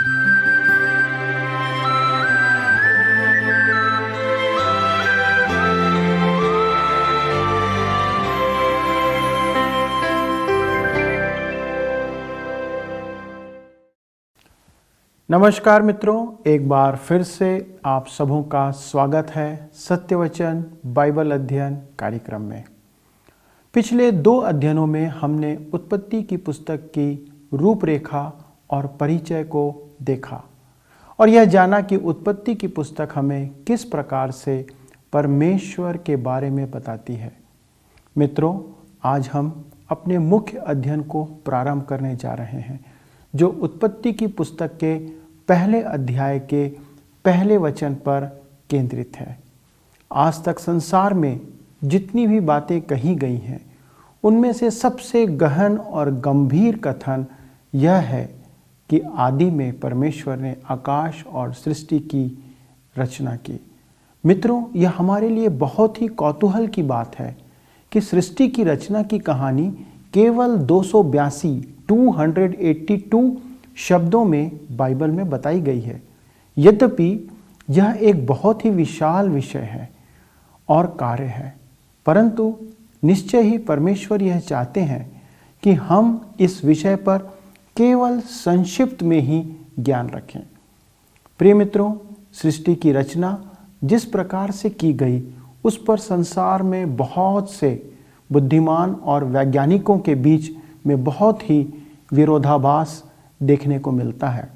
नमस्कार मित्रों, एक बार फिर से आप सबों का स्वागत है सत्यवचन बाइबल अध्ययन कार्यक्रम में। पिछले 2 अध्ययनों में हमने उत्पत्ति की पुस्तक की रूपरेखा और परिचय को देखा और यह जाना कि उत्पत्ति की पुस्तक हमें किस प्रकार से परमेश्वर के बारे में बताती है। मित्रों, आज हम अपने मुख्य अध्ययन को प्रारंभ करने जा रहे हैं, जो उत्पत्ति की पुस्तक के पहले अध्याय के पहले वचन पर केंद्रित है। आज तक संसार में जितनी भी बातें कही गई हैं, उनमें से सबसे गहन और गंभीर कथन यह है कि आदि में परमेश्वर ने आकाश और सृष्टि की रचना की। मित्रों, यह हमारे लिए बहुत ही कौतूहल की बात है कि सृष्टि की रचना की कहानी केवल 282 शब्दों में बाइबल में बताई गई है। यद्यपि यह एक बहुत ही विशाल विषय है और कार्य है, परंतु निश्चय ही परमेश्वर यह चाहते हैं कि हम इस विषय पर केवल संक्षिप्त में ही ज्ञान रखें। प्रिय मित्रों, सृष्टि की रचना जिस प्रकार से की गई, उस पर संसार में बहुत से बुद्धिमान और वैज्ञानिकों के बीच में बहुत ही विरोधाभास देखने को मिलता है।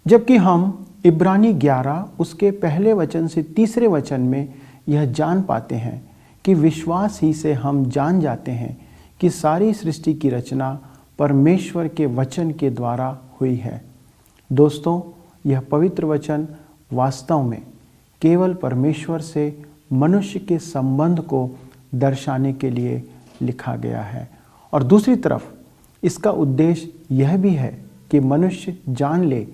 जबकि हम इब्रानी 11 उसके पहले वचन से तीसरे वचन में यह जान पाते हैं कि विश्वास ही से हम जान जाते हैं कि सारी सृष्टि की रचना परमेश्वर के वचन के द्वारा हुई है। दोस्तों, यह पवित्र वचन वास्तव में केवल परमेश्वर से मनुष्य के संबंध को दर्शाने के लिए लिखा गया है और दूसरी तरफ इसका उद्देश्य यह भी है कि मनुष्य जान ले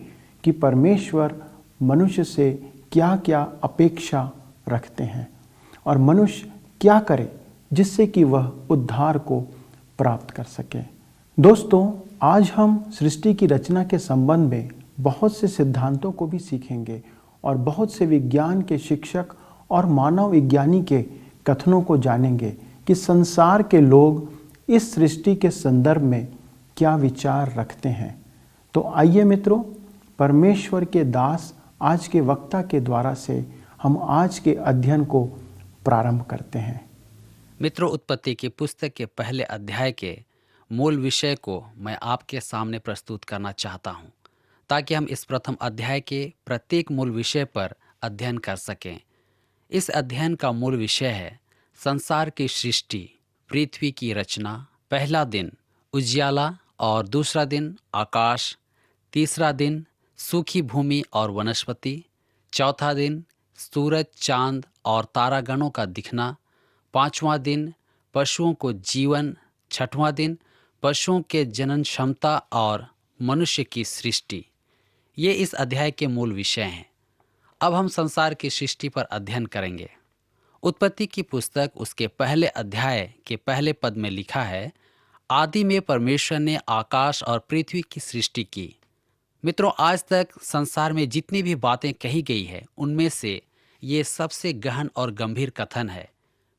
कि परमेश्वर मनुष्य से क्या क्या अपेक्षा रखते हैं और मनुष्य क्या करे जिससे कि वह उद्धार को प्राप्त कर सके। दोस्तों, आज हम सृष्टि की रचना के संबंध में बहुत से सिद्धांतों को भी सीखेंगे और बहुत से विज्ञान के शिक्षक और मानव विज्ञानी के कथनों को जानेंगे कि संसार के लोग इस सृष्टि के संदर्भ में क्या विचार रखते हैं। तो आइए मित्रों, परमेश्वर के दास आज के वक्ता के द्वारा से हम आज के अध्ययन को प्रारंभ करते हैं। मित्रों, उत्पत्ति की पुस्तक के पहले अध्याय के मूल विषय को मैं आपके सामने प्रस्तुत करना चाहता हूं, ताकि हम इस प्रथम अध्याय के प्रत्येक मूल विषय पर अध्ययन कर सकें। इस अध्ययन का मूल विषय है संसार की सृष्टि, पृथ्वी की रचना, पहला दिन उजियाला और दूसरा दिन आकाश, तीसरा दिन सूखी भूमि और वनस्पति, चौथा दिन सूरज, चांद और तारागणों का दिखना, पांचवां दिन पशुओं को जीवन, छठवां दिन पशुओं के जनन क्षमता और मनुष्य की सृष्टि। ये इस अध्याय के मूल विषय हैं। अब हम संसार की सृष्टि पर अध्ययन करेंगे। उत्पत्ति की पुस्तक उसके पहले अध्याय के पहले पद में लिखा है, आदि में परमेश्वर ने आकाश और पृथ्वी की सृष्टि की। मित्रों, आज तक संसार में जितनी भी बातें कही गई है, उनमें से ये सबसे गहन और गंभीर कथन है।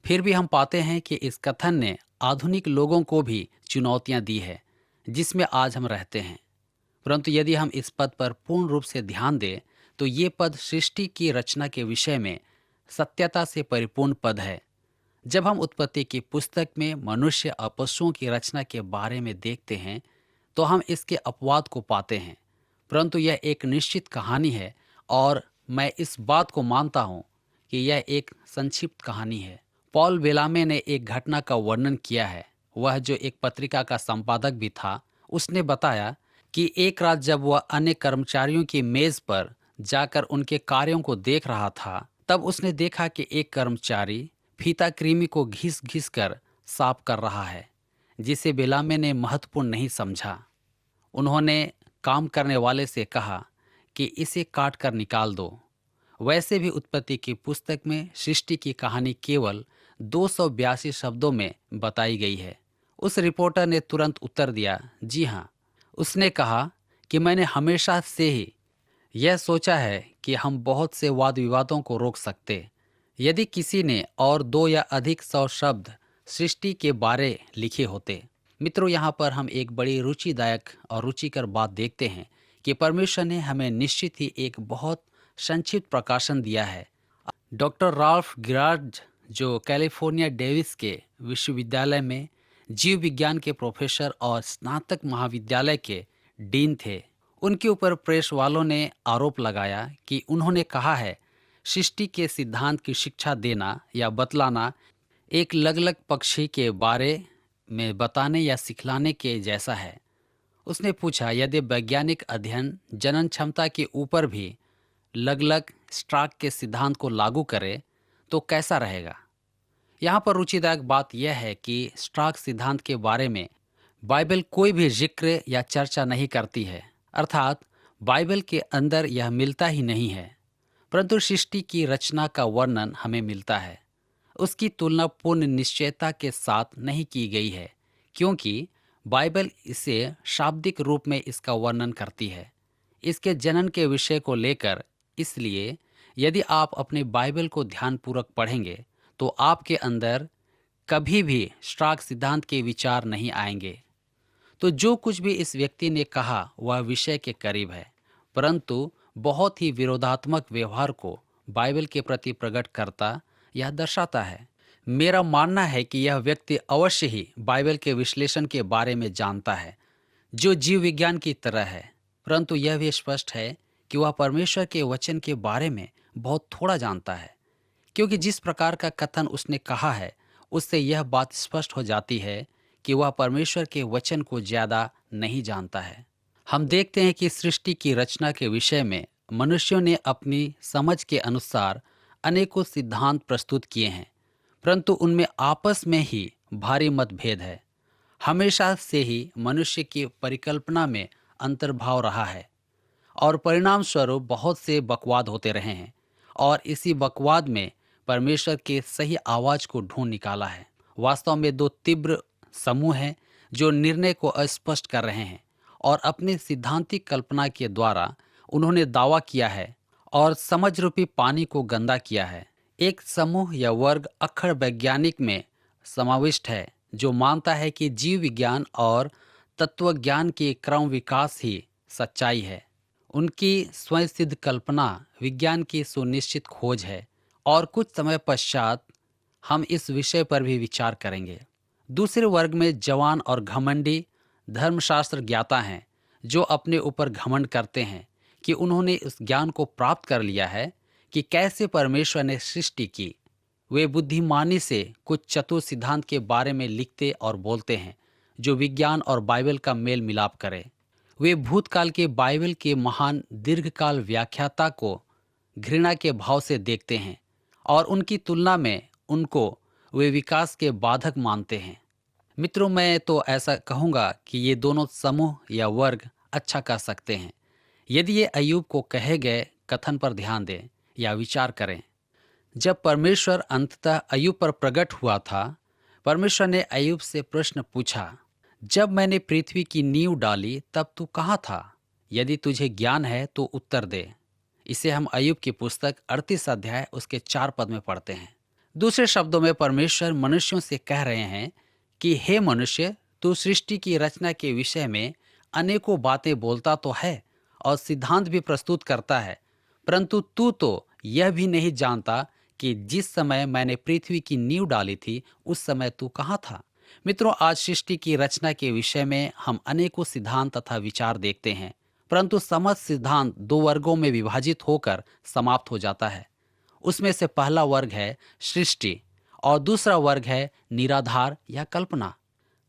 फिर भी हम पाते हैं कि इस कथन ने आधुनिक लोगों को भी चुनौतियां दी है, जिसमें आज हम रहते हैं। परंतु यदि हम इस पद पर पूर्ण रूप से ध्यान दें, तो ये पद सृष्टि की रचना के विषय में सत्यता से परिपूर्ण पद है। जब हम उत्पत्ति की पुस्तक में मनुष्य और पशुओं की रचना के बारे में देखते हैं, तो हम इसके अपवाद को पाते हैं, परंतु यह एक निश्चित कहानी है और मैं इस बात को मानता हूं कि यह एक संक्षिप्त कहानी है। पॉल बेलामे ने एक घटना का वर्णन किया है। वह जो एक पत्रिका का संपादक भी था, उसने बताया कि एक रात जब वह अन्य कर्मचारियों की मेज पर जाकर उनके कार्यों को देख रहा था, तब उसने देखा कि एक कर्मचारी फीता कृमि को घिस घिस कर साफ कर रहा है, जिसे बेलामे ने महत्वपूर्ण नहीं समझा। उन्होंने काम करने वाले से कहा कि इसे काट कर निकाल दो। वैसे भी उत्पत्ति की पुस्तक में सृष्टि की कहानी केवल 282 शब्दों में बताई गई है। उस रिपोर्टर ने तुरंत उत्तर दिया, जी हाँ। उसने कहा कि मैंने हमेशा से ही यह सोचा है कि हम बहुत से वाद विवादों को रोक सकते यदि किसी ने और 2 या अधिक 100 शब्द सृष्टि के बारे लिखे होते। मित्रों, यहाँ पर हम एक बड़ी रुचिदायक और रुचिकर बात देखते हैं कि परमेश्वर ने हमें निश्चित ही एक बहुत संक्षिप्त प्रकाशन दिया है। डॉक्टर राल्फ गिरार्ड, जो कैलिफोर्निया डेविस के विश्वविद्यालय में जीव विज्ञान के प्रोफेसर और स्नातक महाविद्यालय के डीन थे, उनके ऊपर प्रेस वालों ने आरोप लगाया कि उन्होंने कहा है सृष्टि के सिद्धांत की शिक्षा देना या बतलाना एक लगलग पक्षी के बारे में बताने या सिखलाने के जैसा है। उसने पूछा, यदि वैज्ञानिक अध्ययन जनन क्षमता के ऊपर भी लगलग स्ट्राक के सिद्धांत को लागू करे तो कैसा रहेगा। यहाँ पर रुचिदायक बात यह है कि स्ट्राक सिद्धांत के बारे में बाइबल कोई भी जिक्र या चर्चा नहीं करती है, अर्थात बाइबल के अंदर यह मिलता ही नहीं है। परंतु सृष्टि की रचना का वर्णन हमें मिलता है। उसकी तुलना पूर्ण निश्चयता के साथ नहीं की गई है, क्योंकि बाइबल इसे शाब्दिक रूप में इसका वर्णन करती है इसके जनन के विषय को लेकर। इसलिए यदि आप अपने बाइबल को ध्यानपूर्वक पढ़ेंगे तो आपके अंदर कभी भी स्ट्राक सिद्धांत के विचार नहीं आएंगे। तो जो कुछ भी इस व्यक्ति ने कहा वह विषय के करीब है, परंतु बहुत ही विरोधात्मक व्यवहार को बाइबल के प्रति प्रकट करता या दर्शाता है। मेरा मानना है कि यह व्यक्ति अवश्य ही बाइबल के विश्लेषण के बारे में जानता है, जो जीव विज्ञान की तरह है, परंतु यह भी स्पष्ट है कि वह परमेश्वर के वचन के बारे में बहुत थोड़ा जानता है, क्योंकि जिस प्रकार का कथन उसने कहा है उससे यह बात स्पष्ट हो जाती है कि वह परमेश्वर के वचन को ज़्यादा नहीं जानता है। हम देखते हैं कि सृष्टि की रचना के विषय में मनुष्यों ने अपनी समझ के अनुसार अनेकों सिद्धांत प्रस्तुत किए हैं, परंतु उनमें आपस में ही भारी मतभेद है। हमेशा से ही मनुष्य की परिकल्पना में अंतर्भाव रहा है और परिणाम स्वरूप बहुत से बकवाद होते रहे हैं, और इसी बकवाद में परमेश्वर के सही आवाज को ढूंढ निकाला है। वास्तव में 2 तीव्र समूह हैं जो निर्णय को अस्पष्ट कर रहे हैं और अपनी सिद्धांतिक कल्पना के द्वारा उन्होंने दावा किया है और समझ रूपी पानी को गंदा किया है। एक समूह या वर्ग अक्षर वैज्ञानिक में समाविष्ट है, जो मानता है कि जीव विज्ञान और तत्वज्ञान के क्रम विकास ही सच्चाई है। उनकी स्वयं सिद्ध कल्पना विज्ञान की सुनिश्चित खोज है, और कुछ समय पश्चात हम इस विषय पर भी विचार करेंगे। दूसरे वर्ग में जवान और घमंडी धर्मशास्त्र ज्ञाता हैं, जो अपने ऊपर घमंड करते हैं कि उन्होंने इस ज्ञान को प्राप्त कर लिया है कि कैसे परमेश्वर ने सृष्टि की। वे बुद्धिमानी से कुछ चतुर सिद्धांत के बारे में लिखते और बोलते हैं जो विज्ञान और बाइबल का मेल मिलाप करे। वे भूतकाल के बाइबल के महान दीर्घकाल व्याख्याता को घृणा के भाव से देखते हैं और उनकी तुलना में उनको वे विकास के बाधक मानते हैं। मित्रों, मैं तो ऐसा कहूँगा कि ये दोनों समूह या वर्ग अच्छा कर सकते हैं यदि ये अय्यूब को कहे गए कथन पर ध्यान दें या विचार करें। जब परमेश्वर अंततः अय्यूब पर प्रकट हुआ था, परमेश्वर ने अय्यूब से प्रश्न पूछा, जब मैंने पृथ्वी की नींव डाली तब तू कहाँ था? यदि तुझे ज्ञान है तो उत्तर दे। इसे हम अय्यूब की पुस्तक 38 अध्याय उसके 4 पद में पढ़ते हैं। दूसरे शब्दों में परमेश्वर मनुष्यों से कह रहे हैं कि हे मनुष्य, तू सृष्टि की रचना के विषय में अनेकों बातें बोलता तो है और सिद्धांत भी प्रस्तुत करता है, परंतु तू तो यह भी नहीं जानता कि जिस समय मैंने पृथ्वी की नींव डाली थी उस समय तू कहाँ था। मित्रों, आज सृष्टि की रचना के विषय में हम अनेकों सिद्धांत तथा विचार देखते हैं, परंतु समस्त सिद्धांत 2 वर्गों में विभाजित होकर समाप्त हो जाता है। उसमें से पहला वर्ग है सृष्टि और दूसरा वर्ग है निराधार या कल्पना।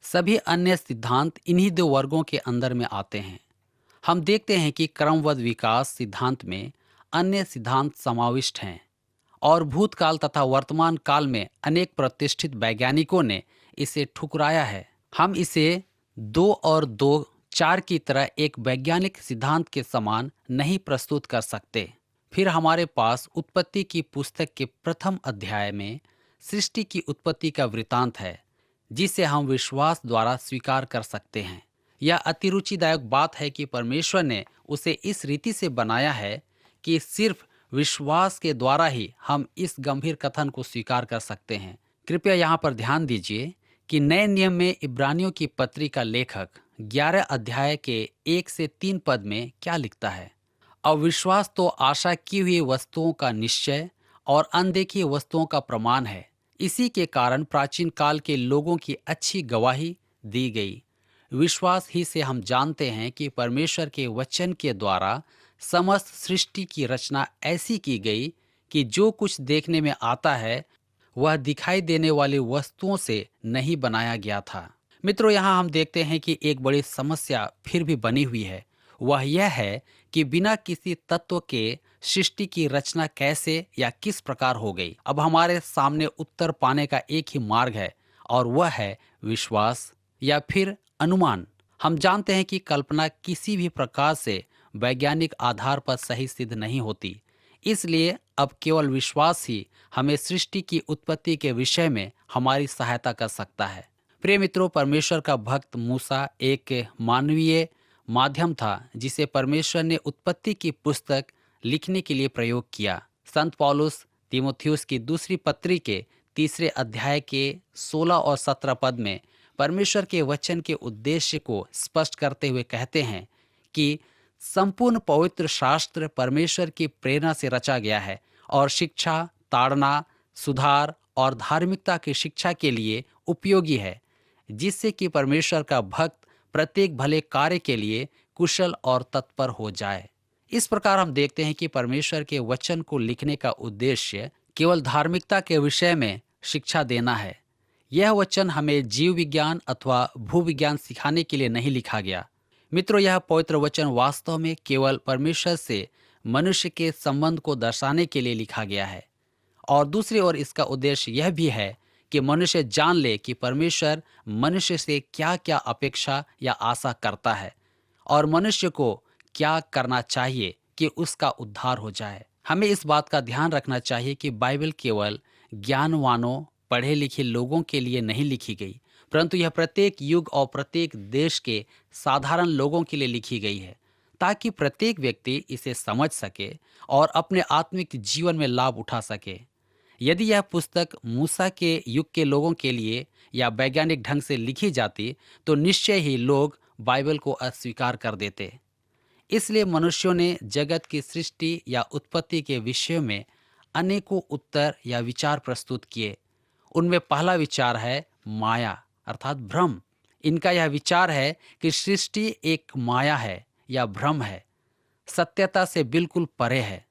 सभी अन्य सिद्धांत इन्हीं 2 वर्गों के अंदर में आते हैं। हम देखते हैं कि क्रमबद्ध विकास सिद्धांत में अन्य सिद्धांत समाविष्ट हैं और भूतकाल तथा वर्तमान काल में अनेक प्रतिष्ठित वैज्ञानिकों ने इसे ठुकराया है। हम इसे 2 और 2 4 की तरह एक वैज्ञानिक सिद्धांत के समान नहीं प्रस्तुत कर सकते। फिर हमारे पास उत्पत्ति की पुस्तक के प्रथम अध्याय में सृष्टि की उत्पत्ति का वृतांत है, जिसे हम विश्वास द्वारा स्वीकार कर सकते हैं। यह अतिरुचिदायक बात है कि परमेश्वर ने उसे इस रीति से बनाया है कि सिर्फ विश्वास के द्वारा ही हम इस गंभीर कथन को स्वीकार कर सकते हैं। कृपया यहाँ पर ध्यान दीजिए कि नए नियम में इब्रानियों की पत्री का लेखक 11 अध्याय के 1 से 3 पद में क्या लिखता है। अविश्वास तो आशा की हुई वस्तुओं का निश्चय और अनदेखी वस्तुओं का प्रमाण है। इसी के कारण प्राचीन काल के लोगों की अच्छी गवाही दी गई। विश्वास ही से हम जानते हैं कि परमेश्वर के वचन के द्वारा समस्त सृष्टि की रचना ऐसी की गई कि जो कुछ देखने में आता है वह दिखाई देने वाली वस्तुओं से नहीं बनाया गया था। मित्रों, यहाँ हम देखते हैं कि एक बड़ी समस्या फिर भी बनी हुई है। वह यह है कि बिना किसी तत्व के सृष्टि की रचना कैसे या किस प्रकार हो गई। अब हमारे सामने उत्तर पाने का एक ही मार्ग है और वह है विश्वास या फिर अनुमान। हम जानते हैं कि कल्पना किसी भी प्रकार से वैज्ञानिक आधार पर सही सिद्ध नहीं होती, इसलिए अब केवल विश्वास ही हमें सृष्टि की उत्पत्ति के विषय में हमारी सहायता कर सकता है। प्रिय मित्रों, परमेश्वर का भक्त मूसा एक मानवीय माध्यम था जिसे परमेश्वर ने उत्पत्ति की पुस्तक लिखने के लिए प्रयोग किया। संत पौलुस तीमुथियुस की दूसरी पत्री के 3 अध्याय के 16 और 17 पद में परमेश्वर के वचन के उद्देश्य को स्पष्ट करते हुए कहते हैं कि संपूर्ण पवित्र शास्त्र परमेश्वर की प्रेरणा से रचा गया है और शिक्षा, ताड़ना, सुधार और धार्मिकता की शिक्षा के लिए उपयोगी है, जिससे कि परमेश्वर का भक्त प्रत्येक भले कार्य के लिए कुशल और तत्पर हो जाए। इस प्रकार हम देखते हैं कि परमेश्वर के वचन को लिखने का उद्देश्य केवल धार्मिकता के विषय में शिक्षा देना है। यह वचन हमें जीव विज्ञान अथवा भूविज्ञान सिखाने के लिए नहीं लिखा गया। मित्रों, यह पवित्र वचन वास्तव में केवल परमेश्वर से मनुष्य के संबंध को दर्शाने के लिए लिखा गया है और दूसरी ओर इसका उद्देश्य यह भी है कि मनुष्य जान ले कि परमेश्वर मनुष्य से क्या क्या अपेक्षा या आशा करता है और मनुष्य को क्या करना चाहिए कि उसका उद्धार हो जाए। हमें इस बात का ध्यान रखना चाहिए कि बाइबल केवल ज्ञानवानों, पढ़े लिखे लोगों के लिए नहीं लिखी गई, परंतु यह प्रत्येक युग और प्रत्येक देश के साधारण लोगों के लिए लिखी गई है, ताकि प्रत्येक व्यक्ति इसे समझ सके और अपने आत्मिक जीवन में लाभ उठा सके। यदि यह पुस्तक मूसा के युग के लोगों के लिए या वैज्ञानिक ढंग से लिखी जाती तो निश्चय ही लोग बाइबल को अस्वीकार कर देते। इसलिए मनुष्यों ने जगत की सृष्टि या उत्पत्ति के विषय में अनेकों उत्तर या विचार प्रस्तुत किए। उनमें पहला विचार है माया अर्थात भ्रम। इनका यह विचार है कि सृष्टि एक माया है या भ्रम है, सत्यता से बिल्कुल परे है।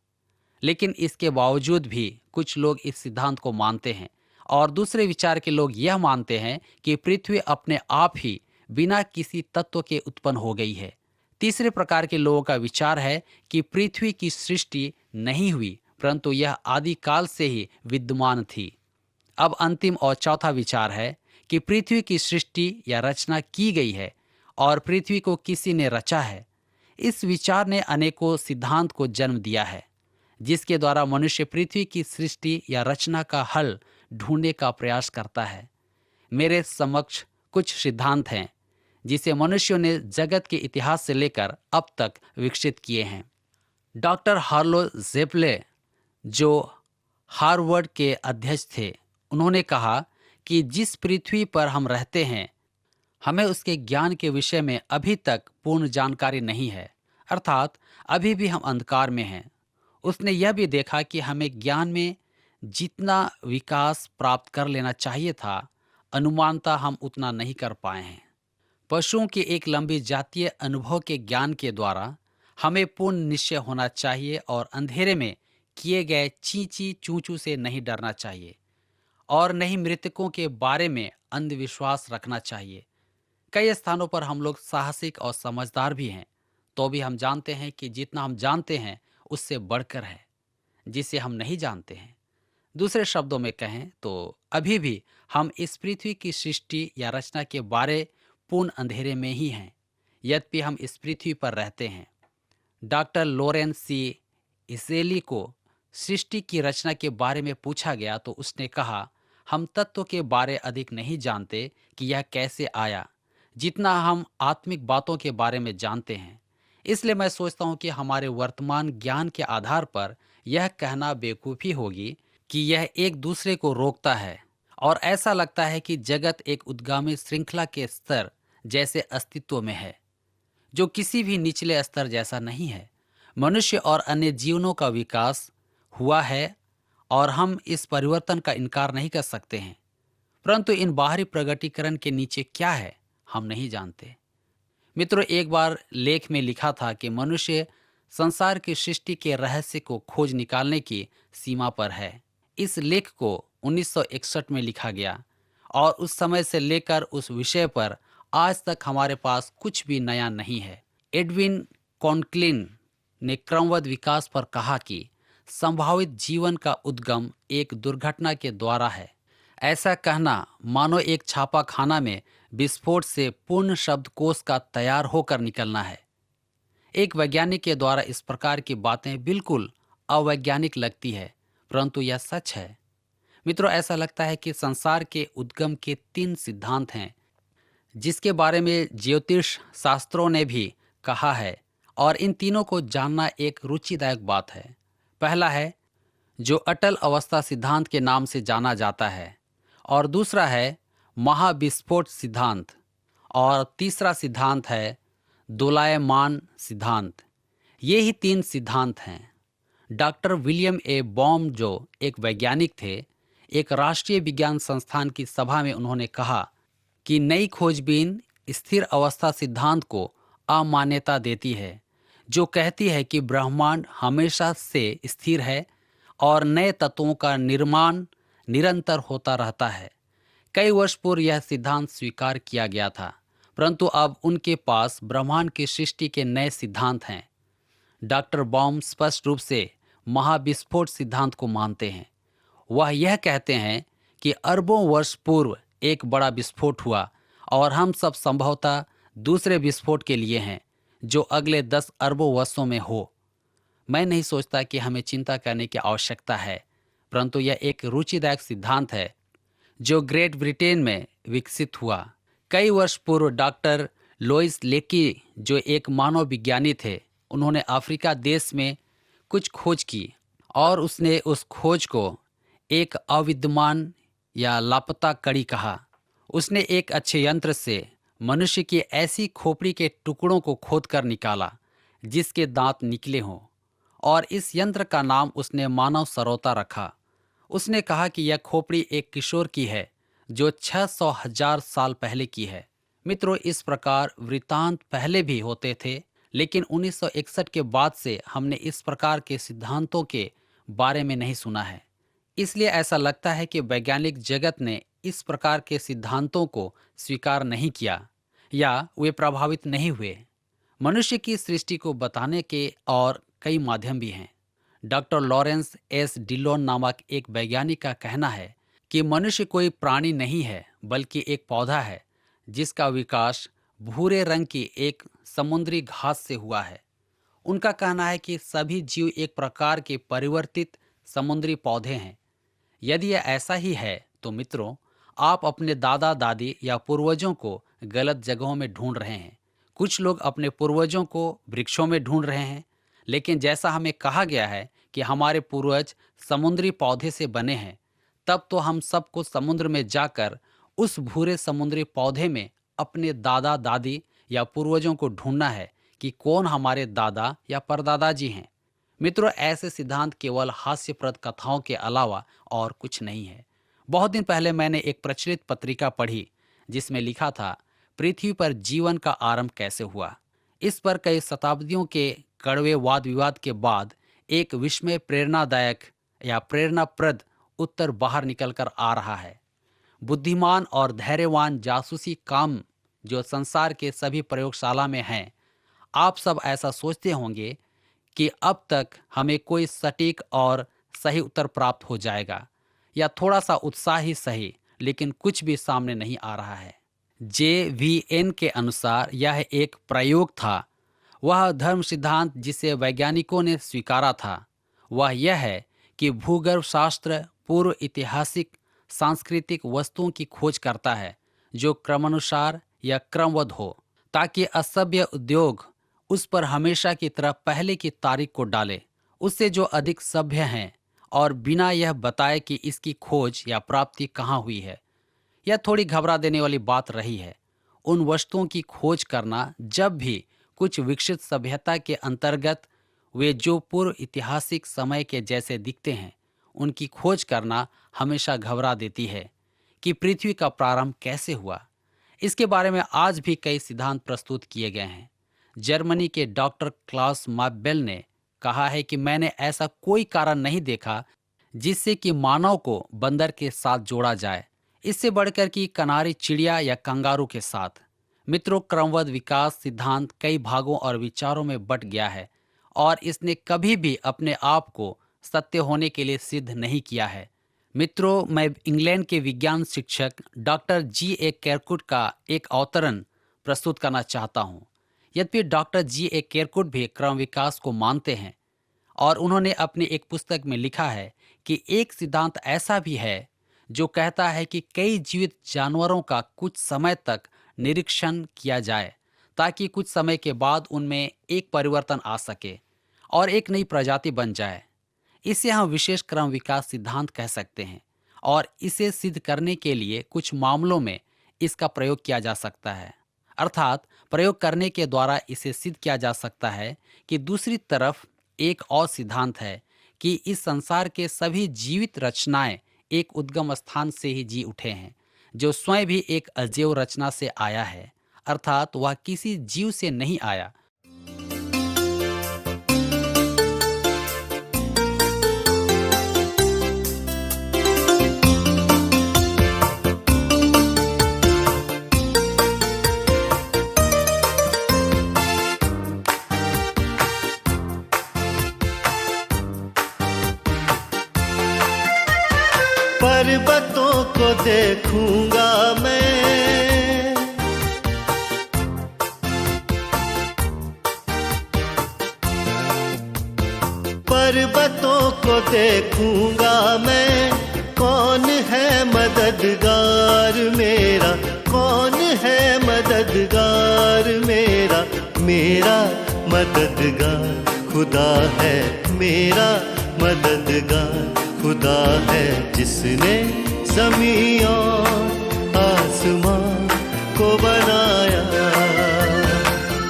लेकिन इसके बावजूद भी कुछ लोग इस सिद्धांत को मानते हैं और दूसरे विचार के लोग यह मानते हैं कि पृथ्वी अपने आप ही बिना किसी तत्व के उत्पन्न हो गई है। तीसरे प्रकार के लोगों का विचार है कि पृथ्वी की सृष्टि नहीं हुई, परंतु यह आदिकाल से ही विद्यमान थी। अब अंतिम और चौथा विचार है कि पृथ्वी की सृष्टि या रचना की गई है और पृथ्वी को किसी ने रचा है। इस विचार ने अनेकों सिद्धांत को जन्म दिया है, जिसके द्वारा मनुष्य पृथ्वी की सृष्टि या रचना का हल ढूंढने का प्रयास करता है। मेरे समक्ष कुछ सिद्धांत हैं जिसे मनुष्यों ने जगत के इतिहास से लेकर अब तक विकसित किए हैं। डॉक्टर हार्लो ज़ेप्ले, जो हार्वर्ड के अध्यक्ष थे, उन्होंने कहा कि जिस पृथ्वी पर हम रहते हैं, हमें उसके ज्ञान के विषय में अभी तक पूर्ण जानकारी नहीं है, अर्थात अभी भी हम अंधकार में हैं। उसने यह भी देखा कि हमें ज्ञान में जितना विकास प्राप्त कर लेना चाहिए था, अनुमानता हम उतना नहीं कर पाए हैं। पशुओं के एक लंबी जातीय अनुभव के ज्ञान के द्वारा हमें पूर्ण निश्चय होना चाहिए और अंधेरे में किए गए चींची चूचू से नहीं डरना चाहिए और नहीं मृतकों के बारे में अंधविश्वास रखना चाहिए। कई स्थानों पर हम लोग साहसिक और समझदार भी हैं, तो भी हम जानते हैं कि जितना हम जानते हैं उससे बढ़कर है जिसे हम नहीं जानते हैं। दूसरे शब्दों में कहें तो अभी भी हम इस पृथ्वी की सृष्टि या रचना के बारे पूर्ण अंधेरे में ही हैं, यद्यपि हम इस पृथ्वी पर रहते हैं। डॉक्टर लॉरेंस सी इसेली को सृष्टि की रचना के बारे में पूछा गया तो उसने कहा, हम तत्व के बारे अधिक नहीं जानते कि यह कैसे आया, जितना हम आत्मिक बातों के बारे में जानते हैं। इसलिए मैं सोचता हूँ कि हमारे वर्तमान ज्ञान के आधार पर यह कहना बेवकूफ़ी होगी कि यह एक दूसरे को रोकता है, और ऐसा लगता है कि जगत एक उद्गामी श्रृंखला के स्तर जैसे अस्तित्व में है, जो किसी भी निचले स्तर जैसा नहीं है। मनुष्य और अन्य जीवनों का विकास हुआ है और हम इस परिवर्तन का इनकार नहीं कर सकते हैं, परंतु इन बाहरी प्रगटीकरण के नीचे क्या है, हम नहीं जानते। मित्रों, एक बार लेख में लिखा था कि मनुष्य संसार की सृष्टि के रहस्य को खोज निकालने की सीमा पर है। इस लेख को 1961 में लिखा गया और उस समय से लेकर उस विषय पर आज तक हमारे पास कुछ भी नया नहीं है। एडविन कॉन्क्लिन ने क्रमबद्ध विकास पर कहा कि संभावित जीवन का उद्गम एक दुर्घटना के द्वारा है। ऐसा कहना मानो एक छापाखाना में विस्फोट से पूर्ण शब्दकोश का तैयार होकर निकलना है। एक वैज्ञानिक के द्वारा इस प्रकार की बातें बिल्कुल अवैज्ञानिक लगती है, परंतु यह सच है। मित्रों, ऐसा लगता है कि संसार के उद्गम के 3 सिद्धांत हैं, जिसके बारे में ज्योतिष शास्त्रों ने भी कहा है, और इन तीनों को जानना एक रुचिदायक बात है। पहला है जो अटल अवस्था सिद्धांत के नाम से जाना जाता है, और दूसरा है महाविस्फोट सिद्धांत, और तीसरा सिद्धांत है दोलायमान सिद्धांत। ये ही 3 सिद्धांत हैं। डॉक्टर विलियम ए बॉम, जो एक वैज्ञानिक थे, एक राष्ट्रीय विज्ञान संस्थान की सभा में उन्होंने कहा कि नई खोजबीन स्थिर अवस्था सिद्धांत को अमान्यता देती है, जो कहती है कि ब्रह्मांड हमेशा से स्थिर है और नए तत्वों का निर्माण निरंतर होता रहता है। कई वर्ष पूर्व यह सिद्धांत स्वीकार किया गया था, परंतु अब उनके पास ब्रह्मांड की सृष्टि के नए सिद्धांत हैं। डॉक्टर बॉम स्पष्ट रूप से महाविस्फोट सिद्धांत को मानते हैं। वह यह कहते हैं कि अरबों वर्ष पूर्व एक बड़ा विस्फोट हुआ और हम सब संभवतः दूसरे विस्फोट के लिए हैं, जो अगले 10 अरबों वर्षों में हो। मैं नहीं सोचता कि हमें चिंता करने की आवश्यकता है, परंतु यह एक रुचिदायक सिद्धांत है जो ग्रेट ब्रिटेन में विकसित हुआ। कई वर्ष पूर्व डॉक्टर लोइस लेकी, जो एक मानव विज्ञानी थे, उन्होंने अफ्रीका देश में कुछ खोज की और उसने उस खोज को एक अविद्यमान या लापता कड़ी कहा। उसने एक अच्छे यंत्र से मनुष्य की ऐसी खोपड़ी के टुकड़ों को खोदकर निकाला जिसके दांत निकले हों, और इस यंत्र का नाम उसने मानव सरौता रखा। उसने कहा कि यह खोपड़ी एक किशोर की है जो 600,000 साल पहले की है। मित्रों, इस प्रकार वृत्तांत पहले भी होते थे, लेकिन 1961 के बाद से हमने इस प्रकार के सिद्धांतों के बारे में नहीं सुना है। इसलिए ऐसा लगता है कि वैज्ञानिक जगत ने इस प्रकार के सिद्धांतों को स्वीकार नहीं किया या वे प्रभावित नहीं हुए। मनुष्य की सृष्टि को बताने के और कई माध्यम भी हैं। डॉक्टर लॉरेंस एस डिलोन नामक एक वैज्ञानिक का कहना है कि मनुष्य कोई प्राणी नहीं है, बल्कि एक पौधा है जिसका विकास भूरे रंग की एक समुद्री घास से हुआ है। उनका कहना है कि सभी जीव एक प्रकार के परिवर्तित समुद्री पौधे हैं। यदि यह ऐसा ही है तो मित्रों, आप अपने दादा दादी या पूर्वजों को गलत जगहों में ढूंढ रहे हैं। कुछ लोग अपने पूर्वजों को वृक्षों में ढूंढ रहे हैं, लेकिन जैसा हमें कहा गया है कि हमारे पूर्वज समुद्री पौधे से बने हैं, तब तो हम सबको समुद्र में जाकर उस भूरे समुद्री पौधे में अपने दादा दादी या पूर्वजों को ढूंढना है कि कौन हमारे दादा या परदादा जी हैं। मित्रों, ऐसे सिद्धांत केवल हास्यप्रद कथाओं के अलावा और कुछ नहीं है। बहुत दिन पहले मैंने एक प्रचलित पत्रिका पढ़ी जिसमें लिखा था, पृथ्वी पर जीवन का आरंभ कैसे हुआ। इस पर कई शताब्दियों के कड़वे वाद विवाद के बाद एक विस्मय प्रेरणादायक या प्रेरणाप्रद उत्तर बाहर निकलकर आ रहा है। बुद्धिमान और धैर्यवान जासूसी काम जो संसार के सभी प्रयोगशाला में हैं, आप सब ऐसा सोचते होंगे कि अब तक हमें कोई सटीक और सही उत्तर प्राप्त हो जाएगा, या थोड़ा सा उत्साह ही सही, लेकिन कुछ भी सामने नहीं आ रहा है। JVN के अनुसार यह एक प्रयोग था। वह धर्म सिद्धांत जिसे वैज्ञानिकों ने स्वीकारा था वह यह है कि भूगर्भ शास्त्र पूर्व ऐतिहासिक सांस्कृतिक वस्तुओं की खोज करता है जो क्रमानुसार या क्रमबद्ध हो, ताकि असभ्य उद्योग उस पर हमेशा की तरह पहले की तारीख को डाले, उससे जो अधिक सभ्य हैं, और बिना यह बताए कि इसकी खोज या प्राप्ति कहाँ हुई है। यह थोड़ी घबरा देने वाली बात रही है। उन वस्तुओं की खोज करना जब भी कुछ विकसित सभ्यता के अंतर्गत वे जो पूर्व ऐतिहासिक समय के जैसे दिखते हैं, उनकी खोज करना हमेशा घबरा देती है कि पृथ्वी का प्रारंभ कैसे हुआ। इसके बारे में आज भी कई सिद्धांत प्रस्तुत किए गए हैं। जर्मनी के डॉक्टर क्लाउस मार्बेल ने कहा है कि मैंने ऐसा कोई कारण नहीं देखा जिससे कि मानव को बंदर के साथ जोड़ा जाए, इससे बढ़कर कि कनारी चिड़िया या कंगारू के साथ। मित्रों, क्रमबद्ध विकास सिद्धांत कई भागों और विचारों में बट गया है और इसने कभी भी अपने आप को सत्य होने के लिए सिद्ध नहीं किया है। मित्रों, मैं इंग्लैंड के विज्ञान शिक्षक डॉक्टर G.A. केरकुट का एक अवतरण प्रस्तुत करना चाहता हूँ। यद्यपि डॉक्टर G.A. केरकुट भी क्रम विकास को मानते हैं और उन्होंने अपनी एक पुस्तक में लिखा है कि एक सिद्धांत ऐसा भी है जो कहता है कि कई जीवित जानवरों का कुछ समय तक निरीक्षण किया जाए ताकि कुछ समय के बाद उनमें एक परिवर्तन आ सके और एक नई प्रजाति बन जाए। इसे हम विशेष क्रम विकास सिद्धांत कह सकते हैं और इसे सिद्ध करने के लिए कुछ मामलों में इसका प्रयोग किया जा सकता है। अर्थात प्रयोग करने के द्वारा इसे सिद्ध किया जा सकता है कि दूसरी तरफ एक और सिद्धांत है कि इस संसार के सभी जीवित रचनाएं एक उद्गम स्थान से ही जी उठे हैं, जो स्वयं भी एक अजैव रचना से आया है, अर्थात वह किसी जीव से नहीं आया। पर्वतों को देखूंगा मैं, पर्वतों को देखूंगा मैं, कौन है मददगार मेरा, कौन है मददगार मेरा, मेरा मददगार खुदा है, मेरा मददगार खुदा है, जिसने ज़मीं और आसमान को बनाया,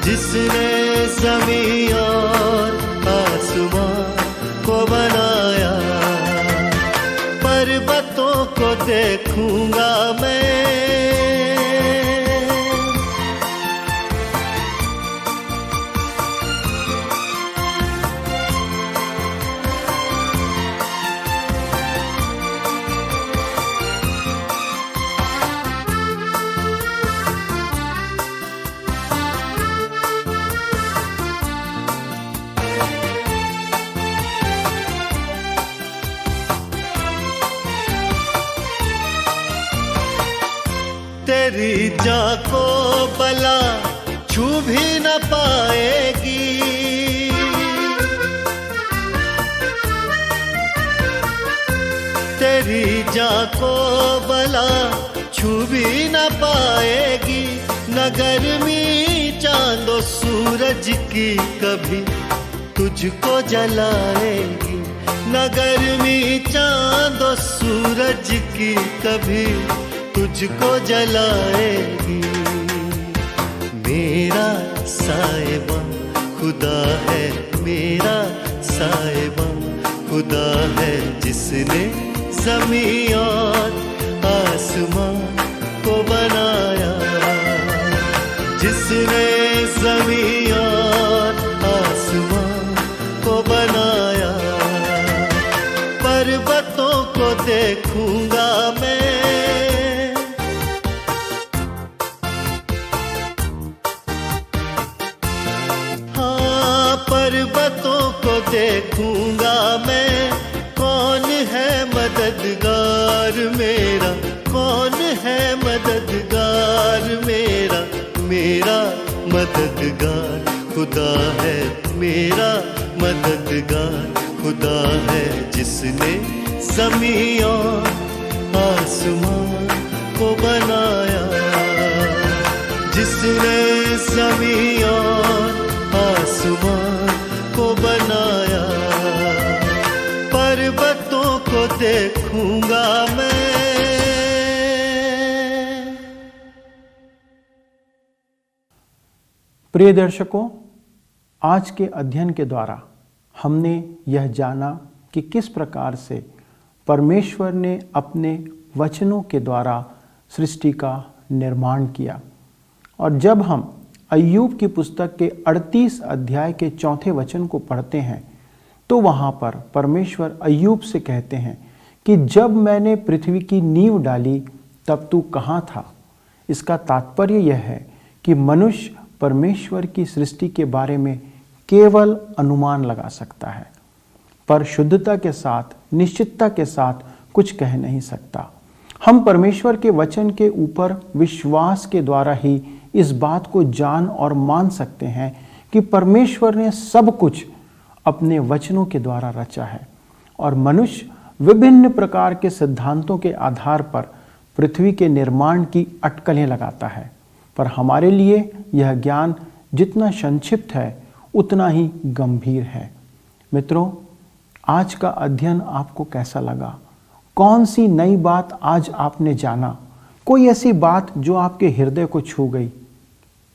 जिसने ज़मीं और आसमान को बनाया। पर्वतों को देखूंगा मैं, तेरी जान को बला छू भी न पाएगी, तेरी जान को बला छू भी न पाएगी, न गर्मी चांद और सूरज की कभी तुझको जलाएगी, न गर्मी चांद और सूरज की कभी तुझको जलाएगी। मेरा साहिबा खुदा है, मेरा साहिबा खुदा है, जिसने ज़मीं और आसमान को बनाया, जिसने ज़मीं और आसमान को बनाया। पर्वतों को देखूंगा मैं, पर्वतों को देखूंगा मैं, कौन है मददगार मेरा, कौन है मददगार मेरा, मेरा मददगार खुदा है, मेरा मददगार खुदा है, जिसने ज़मीं और आसमान को बनाया, जिसने ज़मीं और आसमान को बनाया, पर्वतों को देखूंगा मैं। प्रिय दर्शकों, आज के अध्ययन के द्वारा हमने यह जाना कि किस प्रकार से परमेश्वर ने अपने वचनों के द्वारा सृष्टि का निर्माण किया। और जब हम अय्यूब की पुस्तक के 38 अध्याय के 4 वचन को पढ़ते हैं तो वहाँ पर परमेश्वर अय्यूब से कहते हैं कि जब मैंने पृथ्वी की नींव डाली तब तू कहाँ था। इसका तात्पर्य यह है कि मनुष्य परमेश्वर की सृष्टि के बारे में केवल अनुमान लगा सकता है, पर शुद्धता के साथ, निश्चितता के साथ कुछ कह नहीं सकता। हम परमेश्वर के वचन के ऊपर विश्वास के द्वारा ही इस बात को जान और मान सकते हैं कि परमेश्वर ने सब कुछ अपने वचनों के द्वारा रचा है और मनुष्य विभिन्न प्रकार के सिद्धांतों के आधार पर पृथ्वी के निर्माण की अटकलें लगाता है। पर हमारे लिए यह ज्ञान जितना संक्षिप्त है उतना ही गंभीर है। मित्रों, आज का अध्ययन आपको कैसा लगा? कौन सी नई बात आज आपने जाना? कोई ऐसी बात जो आपके हृदय को छू गई?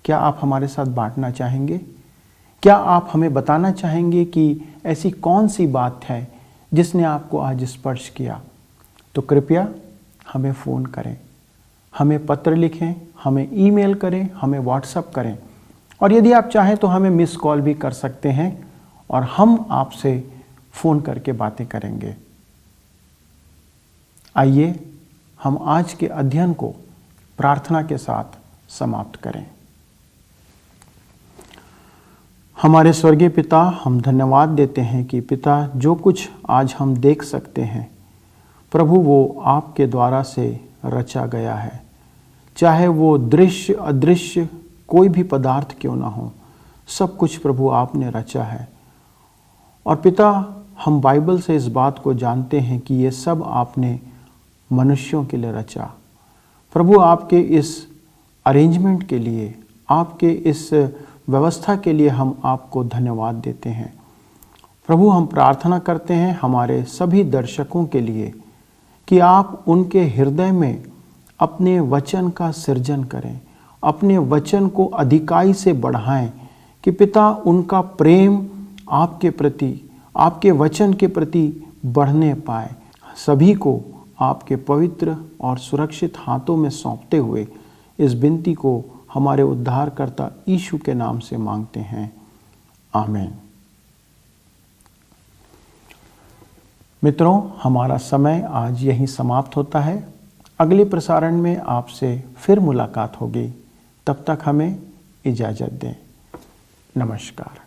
क्या आप हमारे साथ बांटना चाहेंगे? क्या आप हमें बताना चाहेंगे कि ऐसी कौन सी बात है जिसने आपको आज स्पर्श किया? तो कृपया हमें फ़ोन करें, हमें पत्र लिखें, हमें ईमेल करें, हमें व्हाट्सएप करें, और यदि आप चाहें तो हमें मिस कॉल भी कर सकते हैं और हम आपसे फ़ोन करके बातें करेंगे। आइए हम आज के अध्ययन को प्रार्थना के साथ समाप्त करें। हमारे स्वर्गीय पिता, हम धन्यवाद देते हैं कि पिता जो कुछ आज हम देख सकते हैं प्रभु वो आपके द्वारा से रचा गया है। चाहे वो दृश्य अदृश्य कोई भी पदार्थ क्यों ना हो, सब कुछ प्रभु आपने रचा है। और पिता, हम बाइबल से इस बात को जानते हैं कि ये सब आपने मनुष्यों के लिए रचा। प्रभु, आपके इस अरेंजमेंट के लिए, आपके इस व्यवस्था के लिए हम आपको धन्यवाद देते हैं। प्रभु, हम प्रार्थना करते हैं हमारे सभी दर्शकों के लिए कि आप उनके हृदय में अपने वचन का सृजन करें, अपने वचन को अधिकाई से बढ़ाएं, कि पिता उनका प्रेम आपके प्रति, आपके वचन के प्रति बढ़ने पाए। सभी को आपके पवित्र और सुरक्षित हाथों में सौंपते हुए इस विनती को हमारे उद्धारकर्ता यीशु के नाम से मांगते हैं, आमीन। मित्रों, हमारा समय आज यहीं समाप्त होता है। अगले प्रसारण में आपसे फिर मुलाकात होगी। तब तक हमें इजाज़त दें। नमस्कार।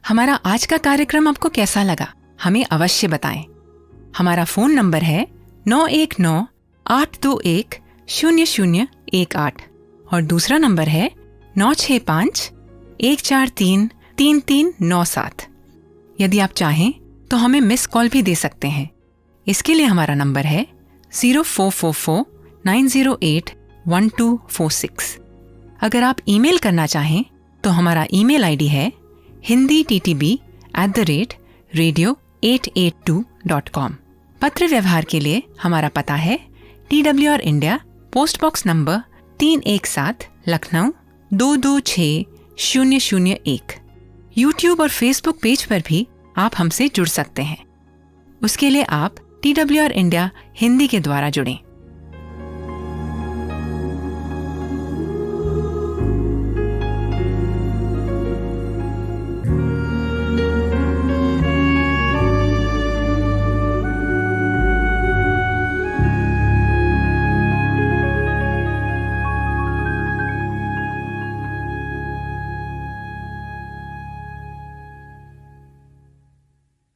हमारा आज का कार्यक्रम आपको कैसा लगा, हमें अवश्य बताएं। हमारा फ़ोन नंबर है 9198210018 और दूसरा नंबर है 9651433397। यदि आप चाहें तो हमें मिस कॉल भी दे सकते हैं। इसके लिए हमारा नंबर है 0444-908-1246। अगर आप ईमेल करना चाहें तो हमारा ईमेल आईडी है hindi@radio882.com। पत्र व्यवहार के लिए हमारा पता है TWR India, post box number 317, Lucknow 226001। YouTube और फेसबुक पेज पर भी आप हमसे जुड़ सकते हैं। उसके लिए आप TWR इंडिया हिंदी के द्वारा जुड़ें।